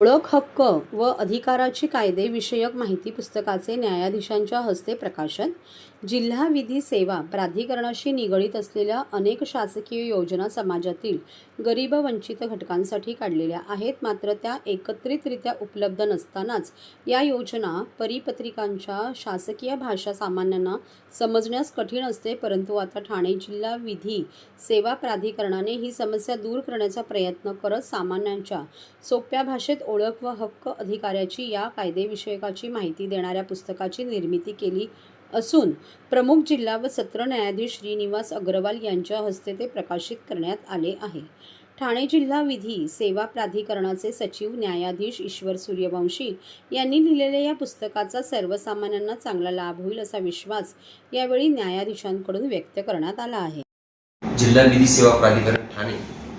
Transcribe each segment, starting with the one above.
ओळख हक्क व अधिकाराची कायदेविषयक माहिती पुस्तकाचे न्यायाधीशांच्या हस्ते प्रकाशन. जिल्हा विधी सेवा प्राधिकरणाशी निगडीत असलेल्या अनेक शासकीय योजना समाजातील गरीब वंचित घटकांसाठी काढलेल्या आहेत, मात्र त्या एकत्रितरित्या उपलब्ध नसतानाच या योजना परिपत्रिकांच्या शासकीय भाषा सामान्यांना समजण्यास कठीण असते. परंतु आता ठाणे जिल्हा विधी सेवा प्राधिकरणाने ही समस्या दूर करण्याचा प्रयत्न करत सामान्यांच्या सोप्या भाषेत ओळख व हक्क अधिकाऱ्याची या कायदेविषयकाची माहिती देणाऱ्या पुस्तकाची निर्मिती केली असून प्रमुख जिल्हा व सत्र न्यायाधीश श्रीनिवास अग्रवाल यांच्या हस्ते ते प्रकाशित करण्यात आले आहे. ठाणे जिल्हा विधी सेवा प्राधिकरणाचे सचिव न्यायाधीश ईश्वर सूर्यवंशी यांनी लिहिलेल्या या पुस्तकाचा सर्वसामान्यांना चांगला लाभ होईल असा विश्वास यावेळी न्यायाधीशांकडून व्यक्त करण्यात आला आहे. जिल्हा विधी सेवा प्राधिकरण ठाणे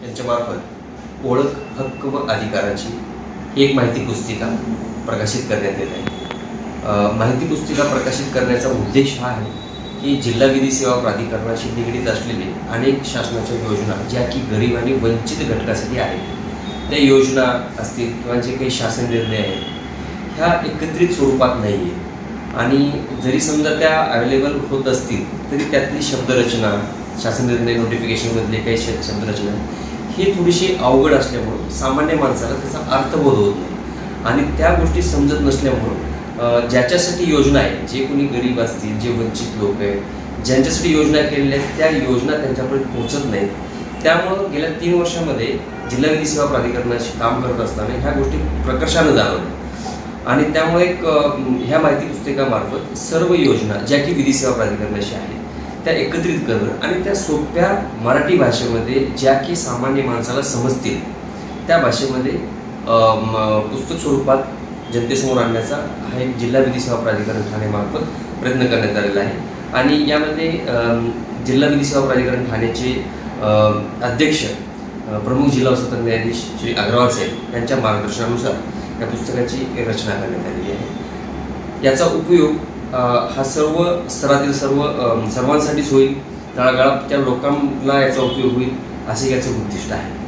यांच्यामार्फत ओळख हक्क व अधिकाराची एक माहिती पुस्तिका प्रकाशित करण्यात येत आहे. माहिती पुस्तिका प्रकाशित करण्याचा उद्देश हा आहे की जिल्हा विधी सेवा प्राधिकरणाशी निगडीत असलेले अनेक शासनाच्या योजना ज्या की गरीब आणि वंचित घटकासाठी आहेत, त्या योजना असतील किंवा जे काही शासन निर्णय आहेत ह्या एकत्रित स्वरूपात नाही आहे आणि जरी समजा त्या अवेलेबल होत असतील तरी त्यातली शब्दरचना, शासन निर्णय नोटिफिकेशनमधले काही शब्दरचना ही थोडीशी अवघड असल्यामुळं सामान्य माणसाला त्याचा अर्थबोध होत नाही आणि त्या गोष्टी समजत नसल्यामुळं ज्याच्यासाठी योजना आहे, जे कोणी गरीब असतील, जे वंचित लोक आहेत, ज्यांच्यासाठी योजना केलेल्या आहेत त्या योजना त्यांच्यापर्यंत पोहोचत नाहीत. त्यामुळं गेल्या 3 वर्षामध्ये जिल्हा विधी सेवा प्राधिकरणाशी काम करत असताना ह्या गोष्टी प्रकर्षानं जाणवल्या आणि त्यामुळे ह्या माहिती पुस्तिकामार्फत सर्व योजना ज्या की विधी सेवा प्राधिकरणाशी आहेत त्या एकत्रित करणं आणि त्या सोप्या मराठी भाषेमध्ये ज्या की सामान्य माणसाला समजतील त्या भाषेमध्ये पुस्तक स्वरूपात जनतेसमोर आणण्याचा हा एक जिल्हा विधी सेवा प्राधिकरण ठाणेमार्फत प्रयत्न करण्यात आलेला आहे. आणि यामध्ये जिल्हा विधी सेवा प्राधिकरण ठाणेचे अध्यक्ष प्रमुख जिल्हा व सत्र न्यायाधीश श्री अग्रवाल साहेब यांच्या मार्गदर्शनानुसार या पुस्तकाची रचना करण्यात आलेली आहे. याचा उपयोग हा सर्व स्तरातील सर्वांसाठीच होईल, तळागाळातल्या लोकांना याचा उपयोग होईल असे याचं उद्दिष्ट आहे.